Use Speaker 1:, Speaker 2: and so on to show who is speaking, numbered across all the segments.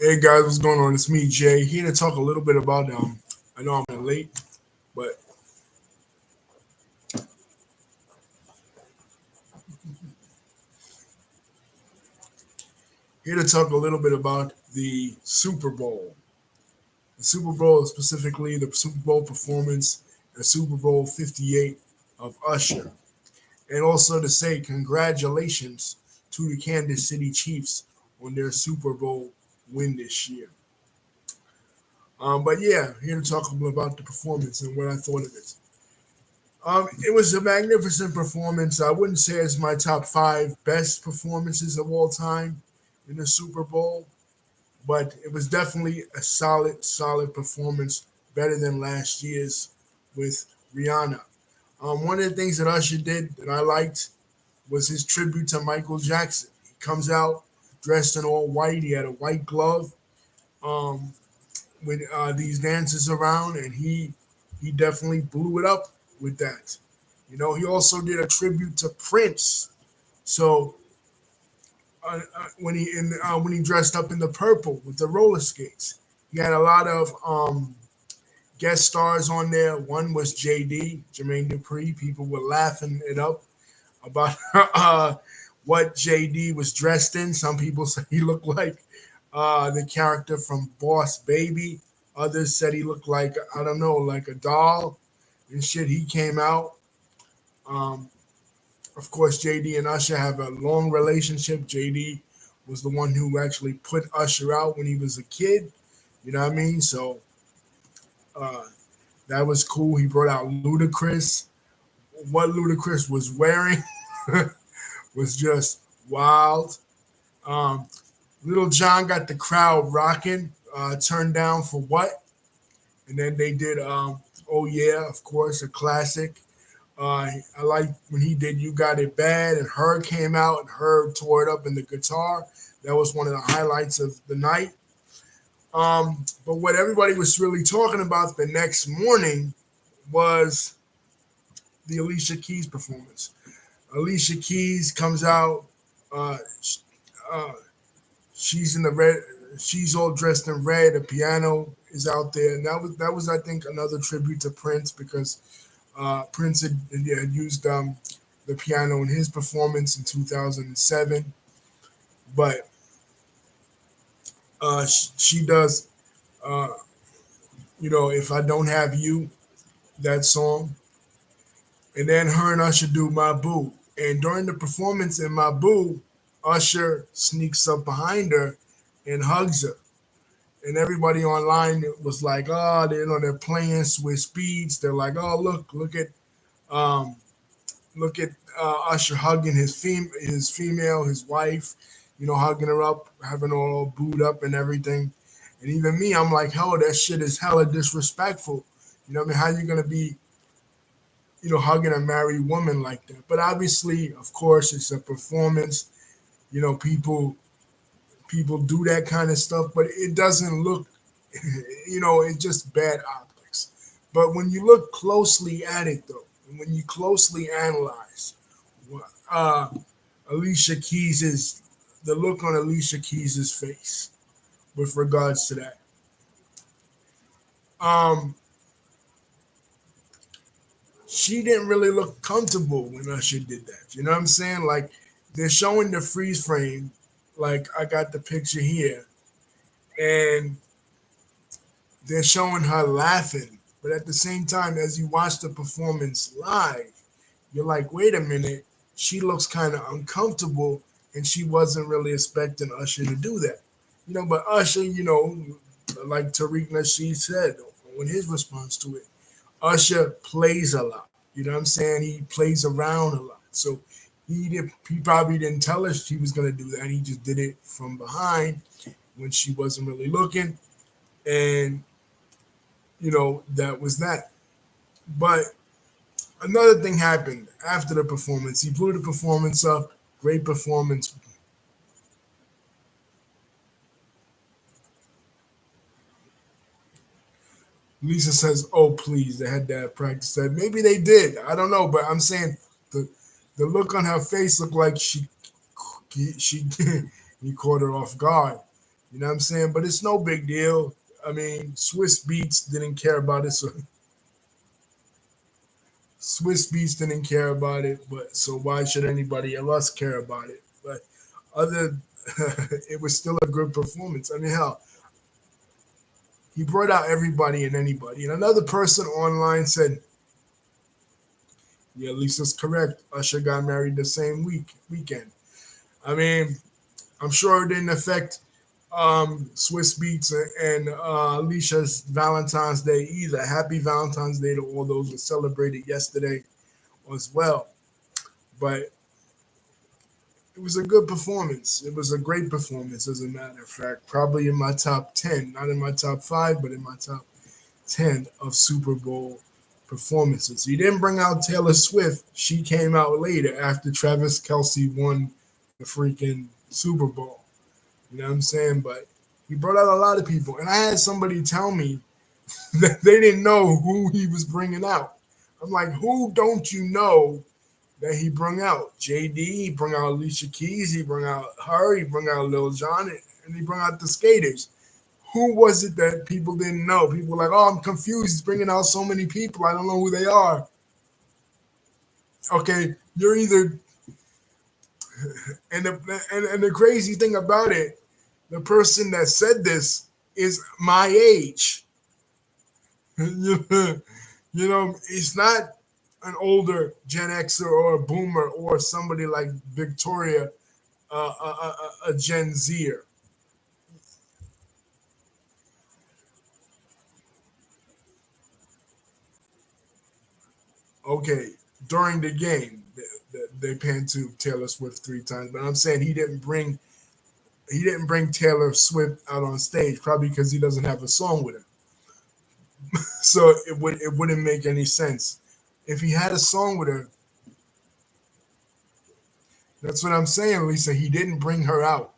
Speaker 1: Hey guys, what's going on? It's me, Jay, here to talk a little bit about I know I'm late, but here to talk a little bit about the Super Bowl. The Super Bowl, specifically the Super Bowl performance at Super Bowl 58 of Usher, and also to say congratulations to the Kansas City Chiefs on their Super Bowl win this year. But yeah, here to talk a little about the performance and what I thought of it. It was a magnificent performance. I wouldn't say it's my top five best performances of all time in the Super Bowl, but it was definitely a solid performance, better than last year's with Rihanna. One of the things that Usher did that I liked was his tribute to Michael Jackson. He comes out dressed in all white. He had a white glove um, with these dancers around, and he definitely blew it up with that. He also did a tribute to Prince. So when he dressed up in the purple with the roller skates, he had a lot of guest stars on there. One was JD, Jermaine Dupri. People were laughing it up about what JD was dressed in. Some people said he looked like the character from Boss Baby. Others said he looked like, I don't know, like a doll and shit. He came out. Um, of course, JD and Usher have a long relationship. JD was the one who actually put Usher out when he was a kid. You know what I mean? So uh, that was cool. He brought out Ludacris. What Ludacris was wearing was just wild. Um, Little John got the crowd rocking. Turned down for what? And then they did. Oh yeah, of course, a classic. I like when he did "You Got It Bad" and Her came out and Her tore it up in the guitar. That was one of the highlights of the night. But what everybody was really talking about the next morning was the Alicia Keys performance. Alicia Keys comes out. Uh, uh, she's in the red. She's all dressed in red. The piano is out there, and that was I think another tribute to Prince because Prince had used the piano in his performance in 2007. But she does, uh, If I Don't Have You, that song. And then her and Usher do My Boo. And during the performance in My Boo, Usher sneaks up behind her and hugs her. And everybody online was like, oh, they're playing with speeds. They're like, oh, um, look at Usher hugging his female, his wife, hugging her up, having her all booed up and everything. And even me, I'm like, hell, that shit is hella disrespectful. You know what I mean? How you gonna be, hugging a married woman like that? But obviously, of course, it's a performance. People do that kind of stuff, but it doesn't look, it's just bad optics. But when you look closely at it, though, and when you closely analyze, uh, Alicia Keys's the look on Alicia Keys's face with regards to that. Um, she didn't really look comfortable when Usher did that. You know what I'm saying? Like they're showing the freeze frame, like I got the picture here, and they're showing her laughing. But at the same time, as you watch the performance live, you're like, wait a minute, she looks kind of uncomfortable, and she wasn't really expecting Usher to do that. But Usher, like Tariq Nasheed said on his response to it, Usher plays a lot. You know what I'm saying? He plays around a lot. So he probably didn't tell her he was gonna do that. He just did it from behind when she wasn't really looking. And that was that. But another thing happened after the performance. He blew the performance up. Great performance. Lisa says, "Oh, please, they had that practice." That maybe they did. I don't know, but I'm saying the look on her face looked like she he caught her off guard. You know what I'm saying? But it's no big deal. I mean, Swiss Beats didn't care about it, so Swiss Beats didn't care about it, but so why should anybody else care about it? But other, it was still a good performance. I mean, hell, he brought out everybody and anybody. And another person online said, "Yeah, Lisa's correct. Usher got married the same weekend." I mean, I'm sure it didn't affect Swiss Beats and Alicia's Valentine's Day either. Happy Valentine's Day to all those who celebrated yesterday as well. But it was a good performance. It was a great performance, as a matter of fact. Probably in my top 10, not in my top five, but in my top 10 of Super Bowl performances. He didn't bring out Taylor Swift. She came out later after Travis Kelsey won the freaking Super Bowl. You know what I'm saying? But he brought out a lot of people. And I had somebody tell me that they didn't know who he was bringing out. I'm like, who don't you know that he brought out? JD, he brought out Alicia Keys, he brought out her, he brought out Lil Jon, and he brought out the Skaters. Who was it that people didn't know? People were like, oh, I'm confused. He's bringing out so many people. I don't know who they are. Okay, you're either, and the crazy thing about it, the person that said this is my age. You know, it's not an older Gen Xer or a boomer or somebody like Victoria, a Gen Zer. Okay, during the game, they panned to Taylor Swift three times, but I'm saying he didn't bring Taylor Swift out on stage, probably because he doesn't have a song with her. So it wouldn't make any sense. If he had a song with her, that's what I'm saying, Lisa. He didn't bring her out.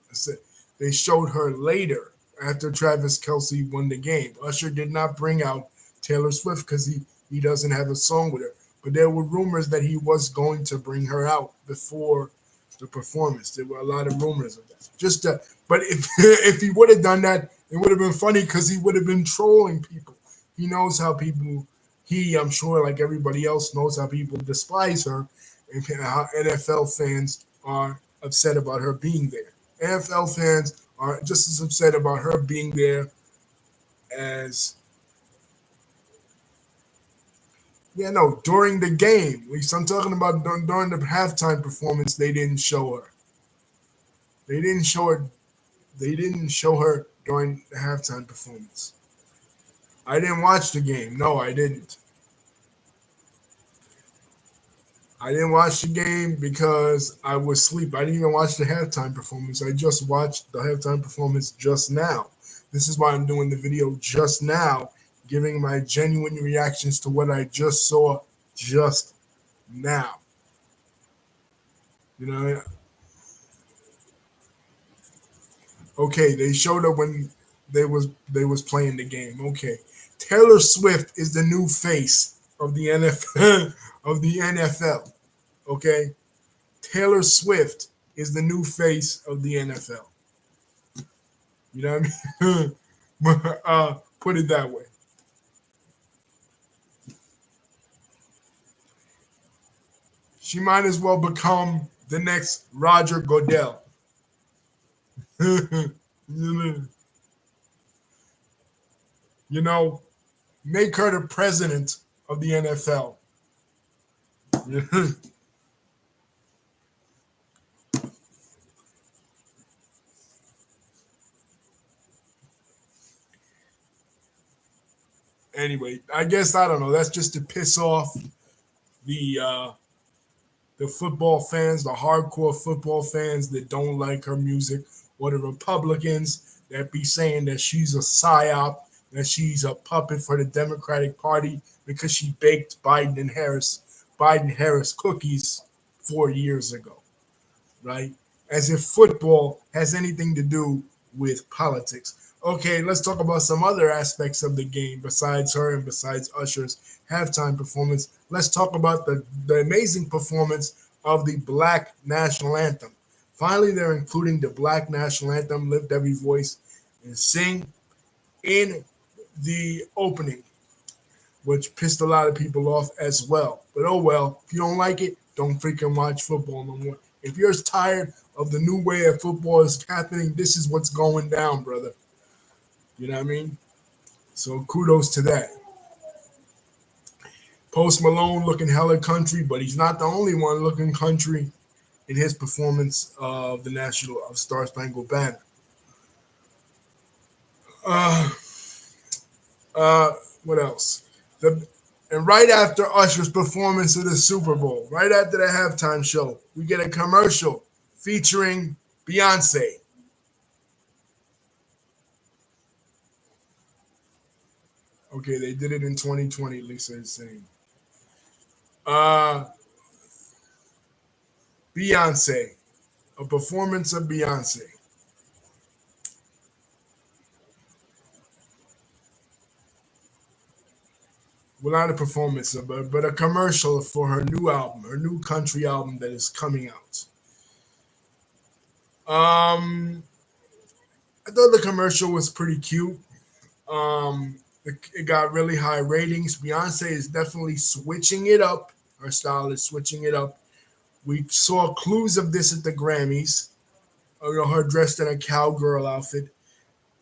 Speaker 1: I said they showed her later after Travis Kelsey won the game. Usher did not bring out Taylor Swift because he doesn't have a song with her. But there were rumors that he was going to bring her out before the performance. There were a lot of rumors of that. But if if he would have done that, it would have been funny because he would have been trolling people. He knows how people. I'm sure, like everybody else, knows how people despise her, and how NFL fans are upset about her being there. NFL fans are just as upset about her being there as, yeah, no, during the game. At least I'm talking about during the halftime performance. They didn't show her. They didn't show her. They didn't show her during the halftime performance. I didn't watch the game. No, I didn't. I didn't watch the game because I was asleep. I didn't even watch the halftime performance. I just watched the halftime performance just now. This is why I'm doing the video just now, giving my genuine reactions to what I just saw just now. You know, okay, they showed up when they was playing the game. Okay, Taylor Swift is the new face of the NFL of the NFL. Okay, Taylor Swift is the new face of the NFL. You know what I mean? Put it that way. She might as well become the next Roger Goodell. you know, make her the president of the NFL. Anyway, I guess I don't know. That's just to piss off the uh, the football fans, the hardcore football fans that don't like her music, or the Republicans that be saying that she's a psyop, that she's a puppet for the Democratic Party because she baked Biden Harris cookies 4 years ago, right? As if football has anything to do with politics. Okay, let's talk about some other aspects of the game besides her and besides Usher's halftime performance. Let's talk about the amazing performance of the Black National Anthem. Finally, they're including the Black national anthem, Lift Every Voice, and Sing in the opening, which pissed a lot of people off as well. But oh well, if you don't like it, don't freaking watch football no more. If you're tired of the new way of football is happening, this is what's going down, brother. You know what I mean? So kudos to that. Post Malone looking hella country, but he's not the only one looking country in his performance of the National of Star Spangled Banner. Uh, what else? And right after Usher's performance of the Super Bowl, right after the halftime show, we get a commercial featuring Beyonce. Okay, they did it in 2020, Lisa is saying. Uh, Beyonce, a performance of Beyonce. Well, not a performance, but a commercial for her new album, her new country album that is coming out. I thought the commercial was pretty cute. It got really high ratings. Beyonce is definitely switching it up. Her style is switching it up. We saw clues of this at the Grammys. Her dressed in a cowgirl outfit.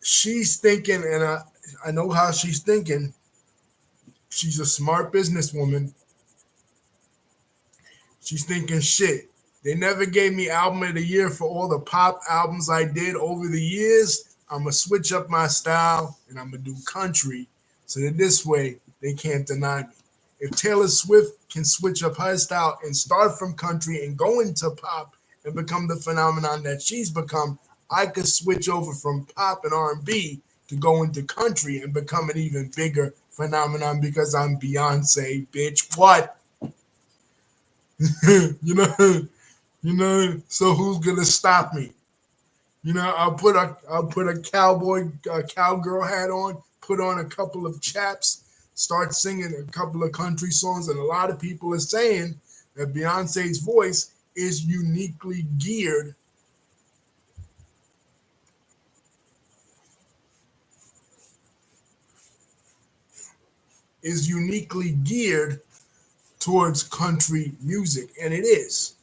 Speaker 1: She's thinking, and I know how she's thinking. She's a smart businesswoman. She's thinking, shit, they never gave me album of the year for all the pop albums I did over the years. I'm going to switch up my style and I'm going to do country so that this way they can't deny me. If Taylor Swift can switch up her style and start from country and go into pop and become the phenomenon that she's become, I could switch over from pop and R&B to go into country and become an even bigger phenomenon because I'm Beyonce, bitch. What? you know. So who's gonna stop me? I'll put a cowgirl hat on, put on a couple of chaps, start singing a couple of country songs, and a lot of people are saying that Beyonce's voice is uniquely geared towards country music, and it is.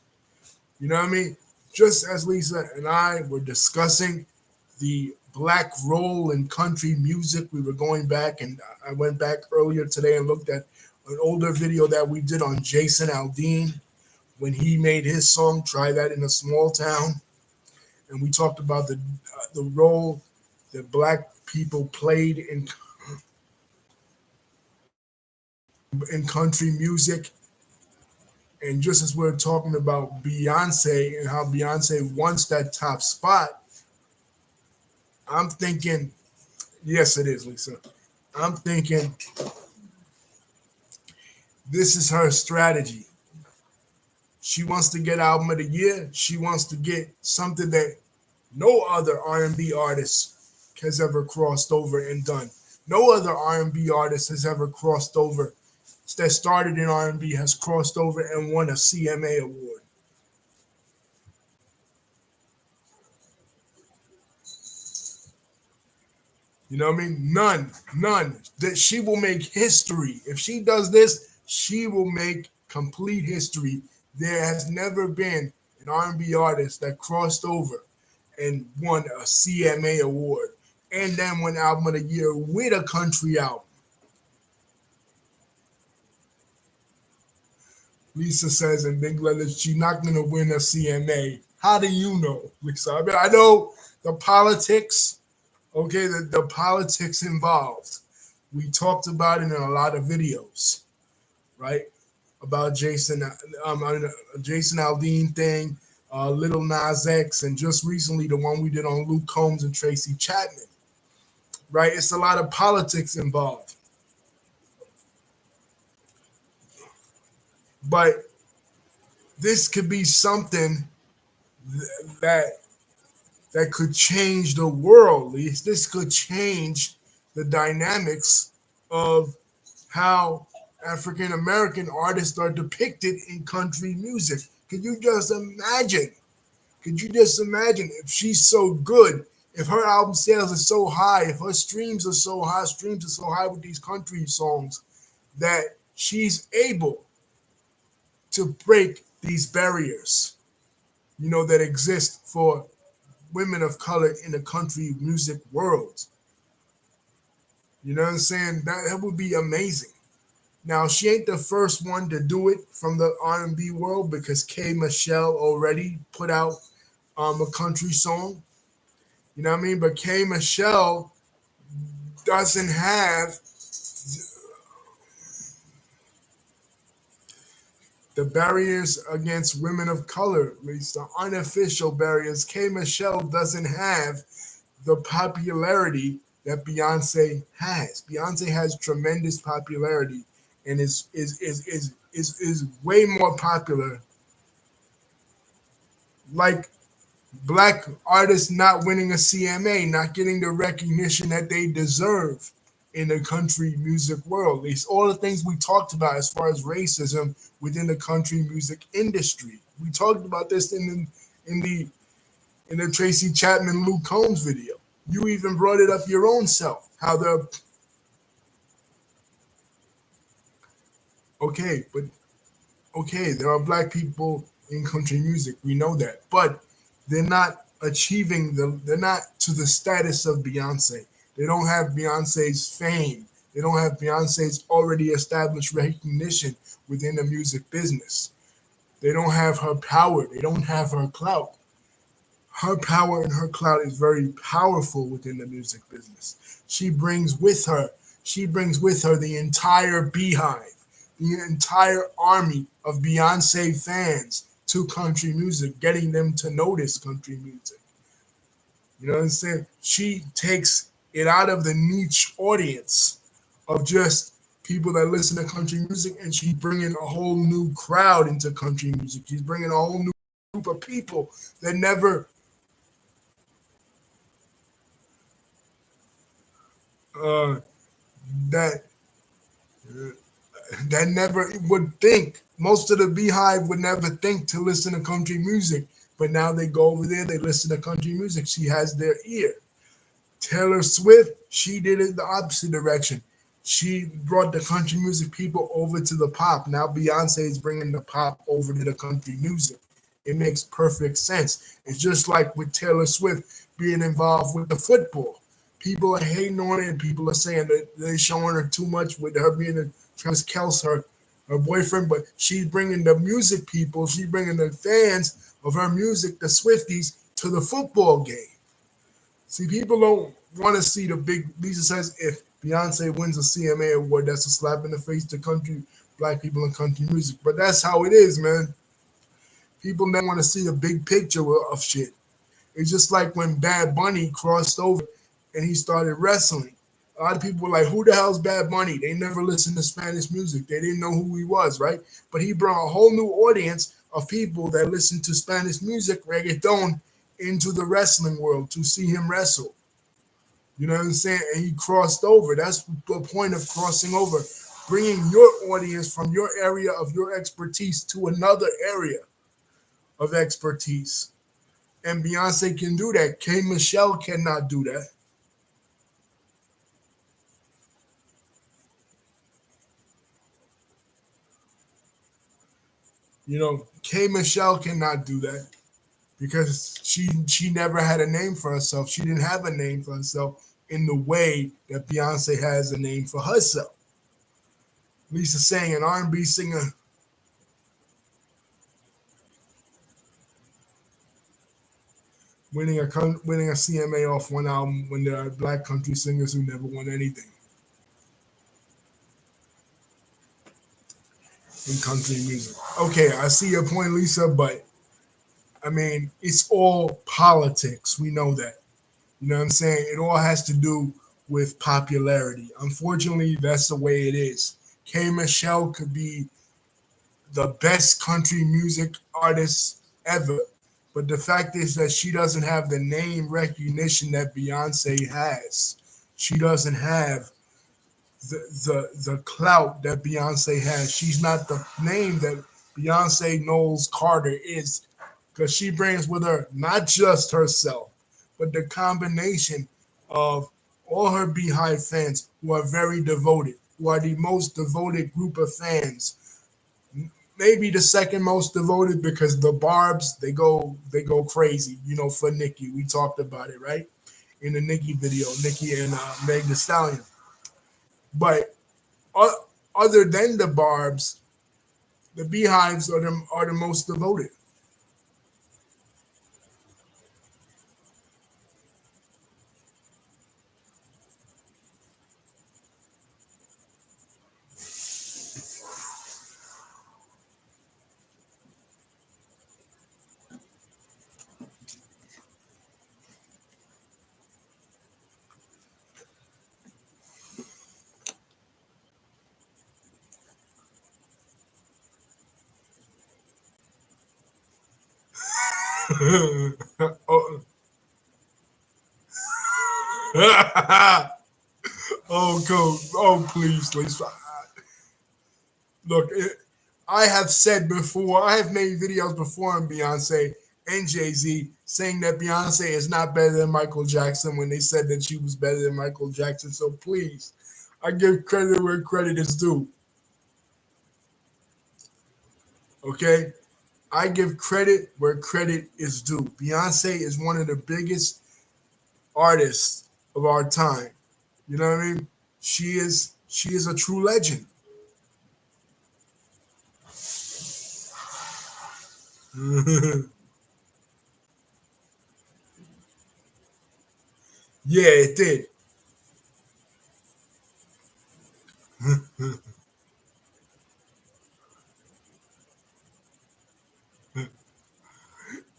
Speaker 1: You know what I mean? Just as Lisa and I were discussing the black role in country music, we were going back, and I went back earlier today and looked at an older video that we did on Jason Aldean when he made his song "Try That in a Small Town," and we talked about the role that black people played in country music. And just as we're talking about Beyonce and how Beyonce wants that top spot, I'm thinking, yes, it is, Lisa. I'm thinking this is her strategy. She wants to get album of the year. She wants to get something that no other R&B artist has ever crossed over and done. No other R&B artist has ever crossed over that started in R&B has crossed over and won a CMA award. You know what I mean? None. That she will make history. If she does this, she will make complete history. There has never been an R&B artist that crossed over and won a CMA award and then won album of the year with a country album. Lisa says in big letters, she's not going to win a CMA. How do you know, Lisa? I mean, I know the politics, okay, the politics involved. We talked about it in a lot of videos, right? About Jason Aldean thing, Little Nas X, and just recently the one we did on Luke Combs and Tracy Chapman, right? It's a lot of politics involved. But this could be something that could change the world. This could change the dynamics of how African American artists are depicted in country music. Can you just imagine Could you just imagine if she's so good, if her album sales are so high, if her streams are so high with these country songs, that she's able to break these barriers, that exist for women of color in the country music world. You know what I'm saying? That would be amazing. Now she ain't the first one to do it from the R&B world because K Michelle already put out a country song. You know what I mean? But K Michelle doesn't have the barriers against women of color, at least the unofficial barriers. K Michelle doesn't have the popularity that Beyonce has. Beyonce has tremendous popularity and is way more popular. Like black artists not winning a CMA, not getting the recognition that they deserve in the country music world. It's all the things we talked about as far as racism within the country music industry. We talked about this in the Tracy Chapman Luke Combs video. You even brought it up your own self. How the okay, but okay, there are black people in country music. We know that, but they're not achieving they're not to the status of Beyonce. They don't have Beyonce's fame. They don't have Beyonce's already established recognition within the music business. They don't have her power. They don't have her clout. Her power and her clout is very powerful within the music business. She brings with her the entire beehive, the entire army of Beyonce fans to country music, getting them to notice country music. You know what I'm saying? She takes it out of the niche audience of just people that listen to country music, and she's bringing a whole new crowd into country music. She's bringing a whole new group of people that never uh, that that never would think. Most of the Beehive would never think to listen to country music, but now they go over there, they listen to country music. She has their ear. Taylor Swift, she did it the opposite direction. She brought the country music people over to the pop. Now Beyonce is bringing the pop over to the country music. It makes perfect sense. It's just like with Taylor Swift being involved with the football. People are hating on it, and people are saying that they're showing her too much with her being a Travis Kelce, her boyfriend, but she's bringing the music people, she's bringing the fans of her music, the Swifties, to the football game. See, people don't want to see the big. Lisa says if Beyonce wins a CMA award, that's a slap in the face to country black people in country music. But that's how it is, man. People never want to see the big picture of shit. It's just like when Bad Bunny crossed over and he started wrestling. A lot of people were like, who the hell's Bad Bunny? They never listened to Spanish music. They didn't know who he was, right? But he brought a whole new audience of people that listen to Spanish music, reggaeton, into the wrestling world to see him wrestle. You know what I'm saying? And he crossed over. That's the point of crossing over. Bringing your audience from your area of your expertise to another area of expertise. And Beyonce can do that. K. Michelle cannot do that. K. Michelle cannot do that because she never had a name for herself. She didn't have a name for herself in the way that Beyonce has a name for herself. Lisa saying an R&B singer winning a CMA off one album when there are black country singers who never won anything in country music. Okay, I see your point, Lisa, but I mean, it's all politics. We know that. You know what I'm saying? It all has to do with popularity. Unfortunately, that's the way it is. K. Michelle could be the best country music artist ever, but the fact is that she doesn't have the name recognition that Beyonce has. She doesn't have the clout that Beyonce has. She's not the name that Beyonce Knowles Carter is because she brings with her not just herself, but the combination of all her Beehive fans who are very devoted, who are the most devoted group of fans, maybe the second most devoted because the Barbs they go crazy. For Nicki, we talked about it right in the Nicki video, Nicki and Meg The Stallion. But uh, other than the Barbs, the Beehives are the most devoted. oh, oh, go, oh, please. Look, I have said before, I have made videos before on Beyonce and Jay Z saying that Beyonce is not better than Michael Jackson when they said that she was better than Michael Jackson. So please, I give credit where credit is due. Okay? I give credit where credit is due. Beyonce is one of the biggest artists of our time. You know what I mean? She is a true legend. Yeah, it did.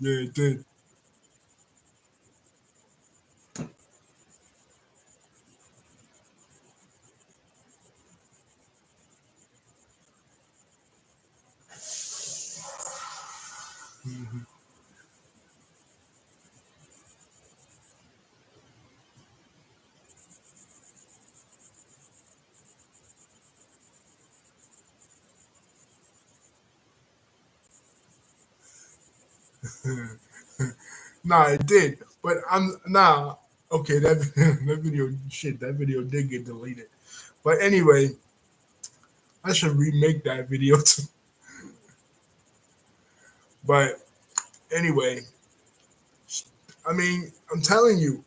Speaker 1: Yeah, it did. Nah, it did. But I'm nah. Okay, that that video shit. That video did get deleted. But anyway, I should remake that video too. But anyway, I mean, I'm telling you,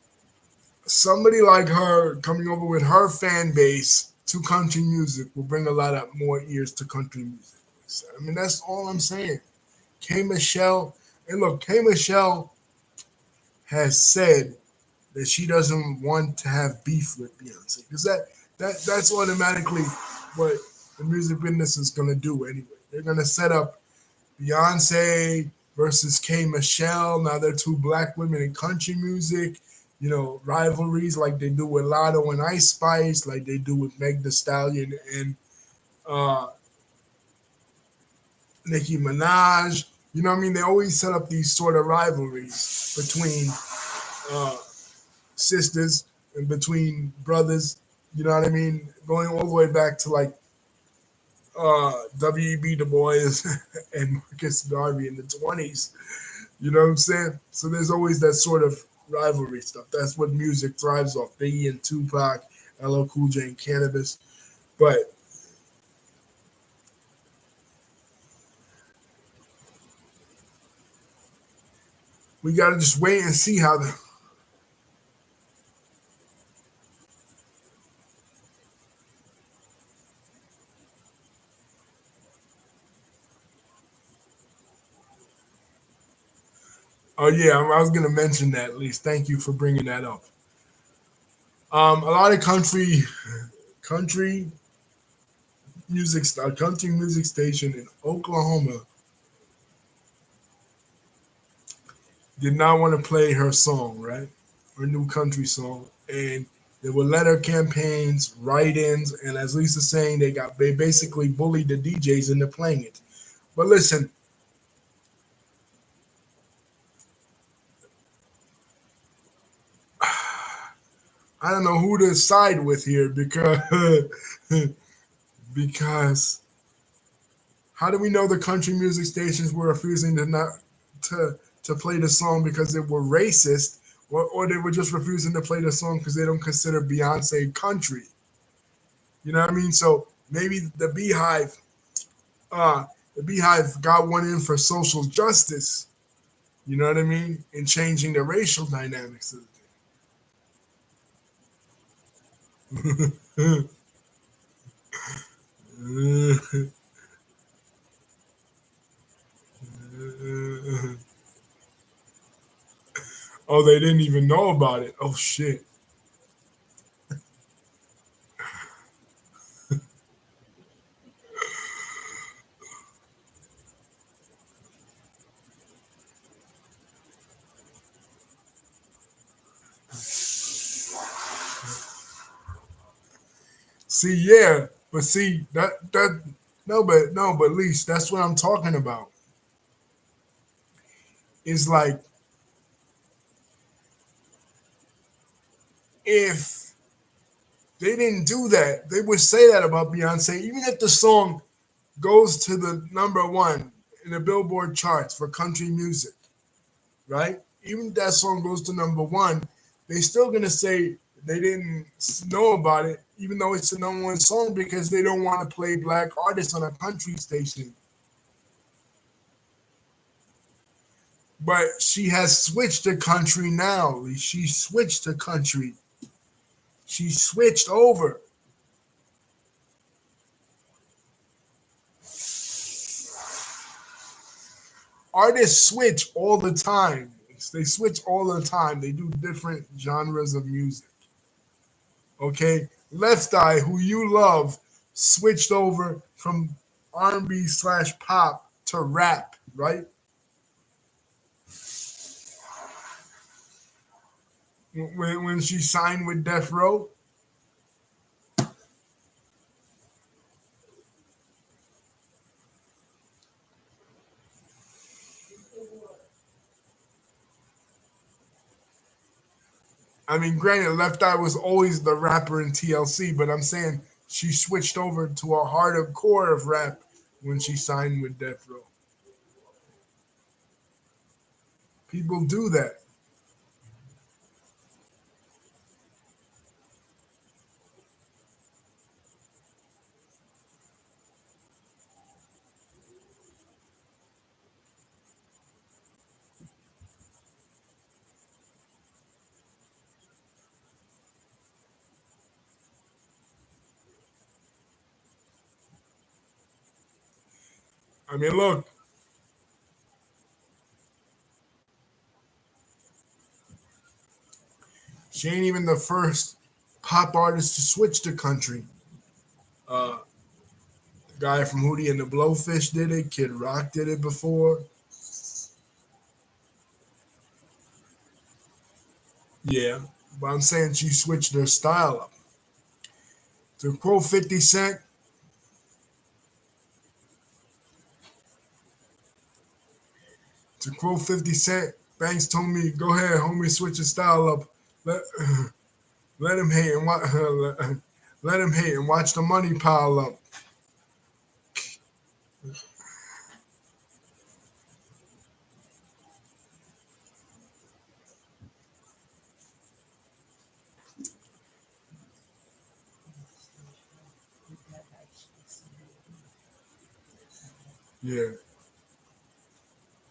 Speaker 1: somebody like her coming over with her fan base to country music will bring a lot of more ears to country music. So, I mean, that's all I'm saying. K Michelle, and look, K Michelle has said that she doesn't want to have beef with Beyonce because that's automatically what the music business is gonna do anyway. They're gonna set up Beyonce versus K Michelle. Now they're two black women in country music. Rivalries like they do with Lotto and Ice Spice, like they do with Meg The Stallion and uh, Nicki Minaj. You know what I mean? They always set up these sort of rivalries between uh, sisters and between brothers. You know what I mean? Going all the way back to like W.E.B. Du Bois and Marcus Garvey in the 20s. You know what I'm saying? So there's always that sort of rivalry stuff. That's what music thrives off. Biggie and Tupac, LL Cool J and Cannabis. But we got to just wait and see how the. Oh, yeah, I was going to mention that at least. Thank you for bringing that up. A lot of country country music station in Oklahoma did not want to play her song, right? Her new country song. And there were letter campaigns, write-ins, and as Lisa's saying, they basically bullied the DJs into playing it. But listen, I don't know who to side with here because because how do we know the country music stations were refusing to not to play the song because they were racist, or they were just refusing to play the song because they don't consider Beyonce country. You know what I mean? So maybe uh, the Beehive got one in for social justice. You know what I mean? And changing the racial dynamics of the thing. Oh, they didn't even know about it. Oh shit. See, yeah, but see that no, but at least that's what I'm talking about. Is like if they didn't do that, they would say that about Beyonce, even if the song goes to the number one in the Billboard charts for country music, right? Even if that song goes to number one, they still gonna say they didn't know about it, even though it's the number one song because they don't want to play black artists on a country station. But she has switched to country now. She switched to country. She switched over. Artists switch all the time. They switch all the time. They do different genres of music. Okay, Left Eye, who you love, switched over from R&B slash pop to rap, right? When she signed with Death Row. I mean, granted, Left Eye was always the rapper in TLC, but I'm saying she switched over to a harder core of rap when she signed with Death Row. People do that. I mean, look, she ain't even the first pop artist to switch to country. Uh, the guy from Hootie and the Blowfish did it. Kid Rock did it before. Yeah, but I'm saying she switched her style up. To quote 50 Cent, Banks told me, go ahead, homie, switch your style up. Let, let him hate and watch, let him hate and watch the money pile up. Yeah.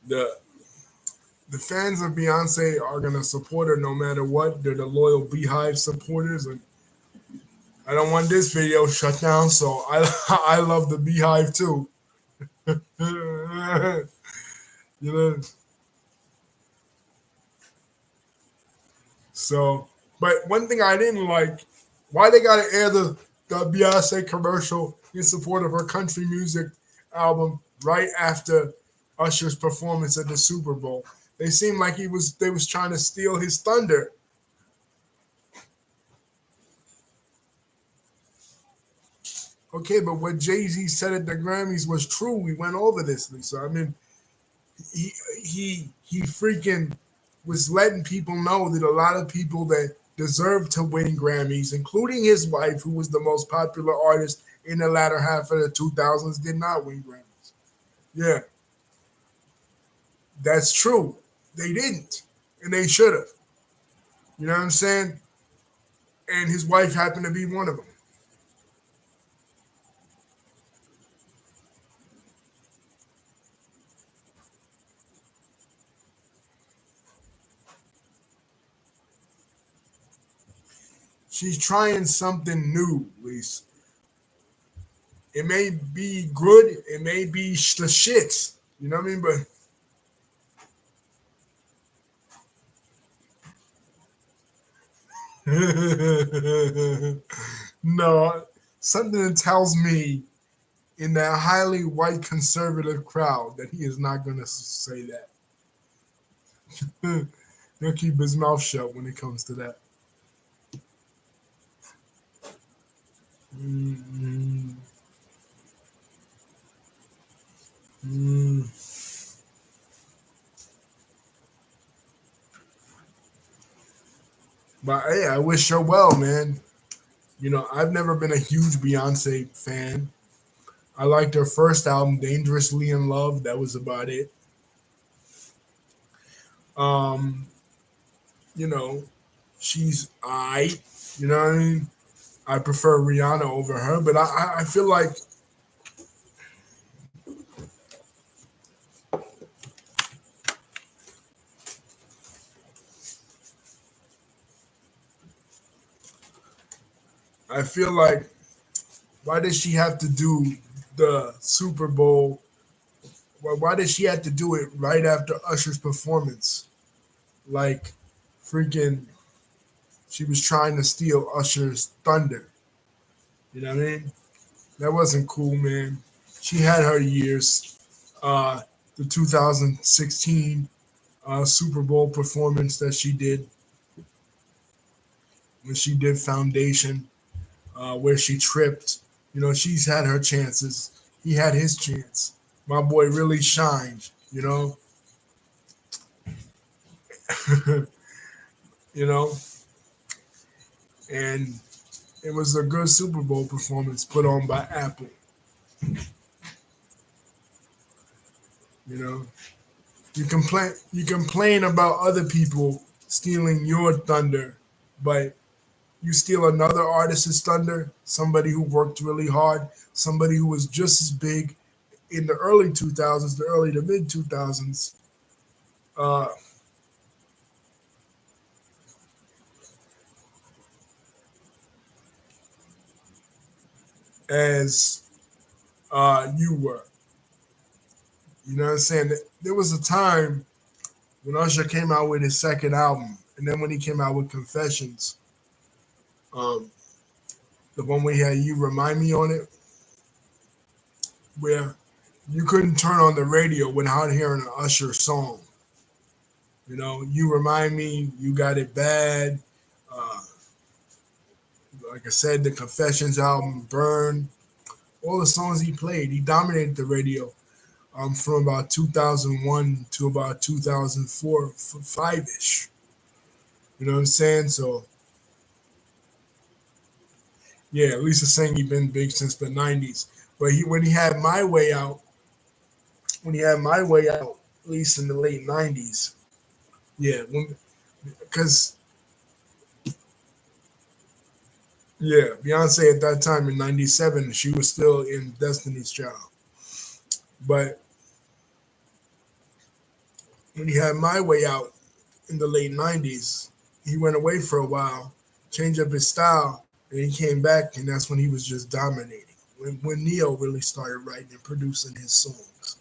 Speaker 1: The the fans of Beyonce are gonna support her no matter what. They're the loyal Beehive supporters, and I don't want this video shut down. So I I love the Beehive too. You know. So, but one thing I didn't like, why they gotta air the Beyonce commercial in support of her country music album right after Usher's performance at the Super Bowl. They seemed like they was trying to steal his thunder. Okay, but what Jay Z said at the Grammys was true. We went over this, Lisa. I mean, he he freaking was letting people know that a lot of people that deserve to win Grammys, including his wife, who was the most popular artist in the latter half of the 2000s, did not win Grammys. Yeah, That's true. They didn't, and they should have. You know what I'm saying? And his wife happened to be one of them. She's trying something new, Lisa. It may be good, it may be the shits. You know what I mean? But no, something tells me in that highly white conservative crowd that he is not going to say that. He'll keep his mouth shut when it comes to that. Mm, mm. But hey, I wish her well, man. You know, I've never been a huge Beyonce fan. I liked her first album, Dangerously in Love. That was about it. Um, you know, she's I. You know what I mean? I prefer Rihanna over her, but I feel like I feel like why does she have to do the Super Bowl? Why did she have to do it right after Usher's performance? Like, freaking, she was trying to steal Usher's thunder. You know what I mean? That wasn't cool, man. She had her years. Uh, the 2016 Super Bowl performance that she did when she did Foundation, where she tripped. You know, she's had her chances. He had his chance. My boy really shined. You know, you know, and it was a good Super Bowl performance put on by Apple. You know, you complain about other people stealing your thunder, but you steal another artist's thunder, somebody who worked really hard, somebody who was just as big in the early 2000s, the early to mid 2000s, uh, as you were. You know what I'm saying? There was a time when Usher came out with his second album, and then when he came out with Confessions, um, the one where he had "You Remind Me" on it, where you couldn't turn on the radio without hearing an Usher song. You know, "You Remind Me," "You Got It Bad," uh, like I said, the Confessions album, "Burn," all the songs he played, he dominated the radio from about 2001 to about 2004, 5 ish. You know what I'm saying? So yeah, Lisa saying he's been big since the '90s. But when he had My Way Out, when he had My Way Out, at least in the late '90s, yeah, because yeah, Beyonce at that time in '97, she was still in Destiny's Child. But when he had My Way Out in the late '90s, he went away for a while, changed up his style, and he came back, and that's when he was just dominating. When Neo really started writing and producing his songs.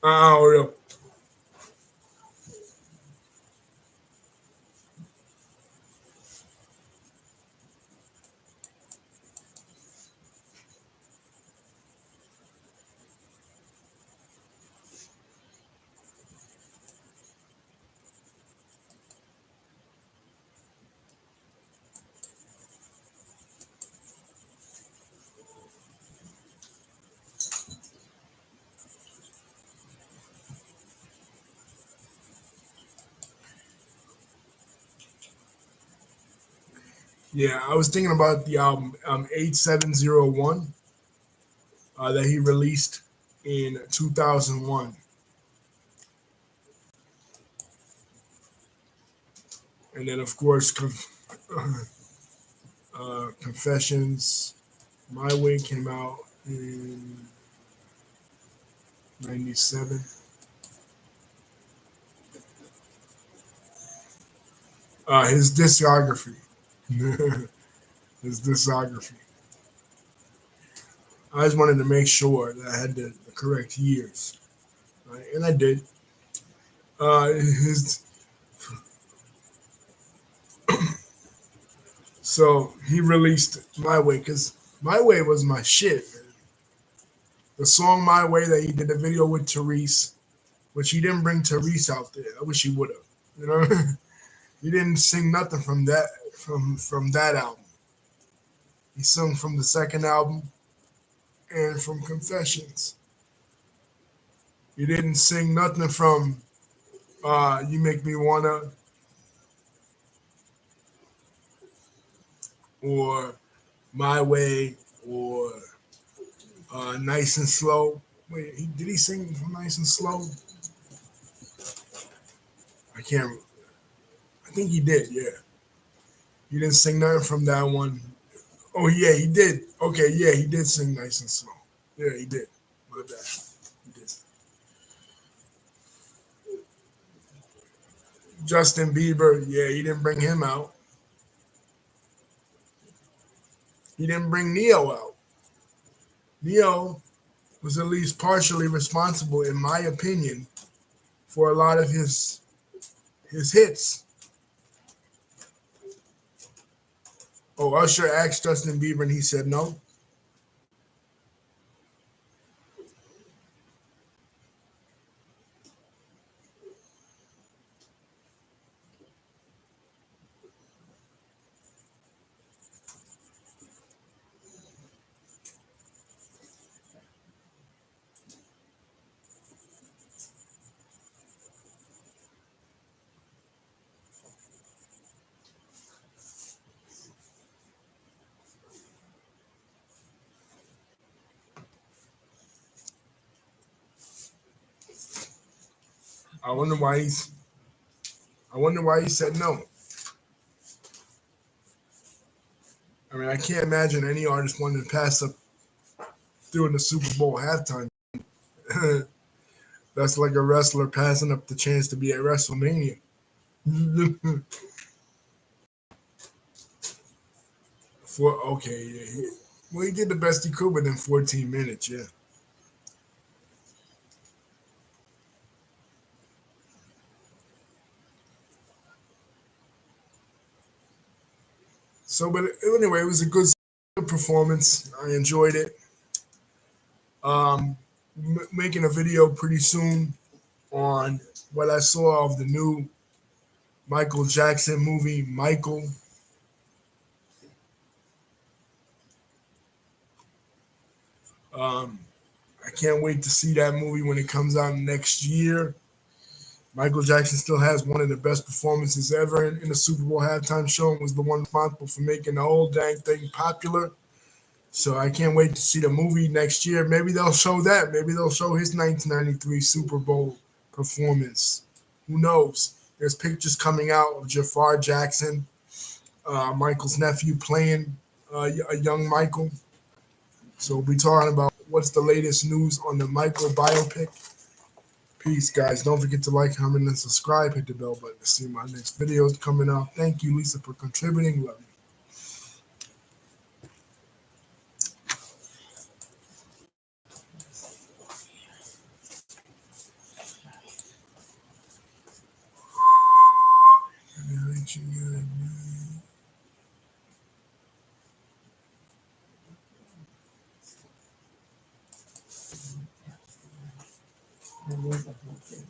Speaker 1: Oh, yeah. I was thinking about the album 8701 that he released in 2001, and then of course Confessions. My Way came out in '97. His discography. His discography. I just wanted to make sure that I had the correct years, right? And I did. His So he released My Way because My Way was my shit. Man. The song My Way that he did the video with Therese, which he didn't bring Therese out there. I wish he would have. You know, he didn't sing nothing from that album. He sung from the second album and from Confessions. He didn't sing nothing from You Make Me Wanna or My Way or Nice and Slow. Wait, did he sing from Nice and Slow? I can't. I think he did. Yeah, he didn't sing nothing from that one. Oh yeah, he did. Okay, yeah, he did sing Nice and Slow. Yeah, he did. My bad. He did. Justin Bieber. Yeah, he didn't bring him out. He didn't bring Neo out. Neo was at least partially responsible, in my opinion, for a lot of his hits. Oh, Usher asked Justin Bieber, and he said no. I wonder why he's. I wonder why he said no. I mean, I can't imagine any artist wanting to pass up doing the Super Bowl halftime. That's like a wrestler passing up the chance to be at WrestleMania. For okay, yeah, well, he did the best he could within 14 minutes. Yeah. So, but anyway, it was a good performance. I enjoyed it. Making a video pretty soon on what I saw of the new Michael Jackson movie, Michael. Um, I can't wait to see that movie when it comes out next year. Michael Jackson still has one of the best performances ever in the Super Bowl halftime show and was the one responsible for making the whole dang thing popular. So I can't wait to see the movie next year. Maybe they'll show that. Maybe they'll show his 1993 Super Bowl performance. Who knows? There's pictures coming out of Jafar Jackson, Michael's nephew, playing a young Michael. So we'll be talking about what's the latest news on the Michael biopic. Peace, guys. Don't forget to like, comment, and subscribe. Hit the bell button to see my next videos coming out. Thank you, Lisa, for contributing. Love you.
Speaker 2: That is a whole thing.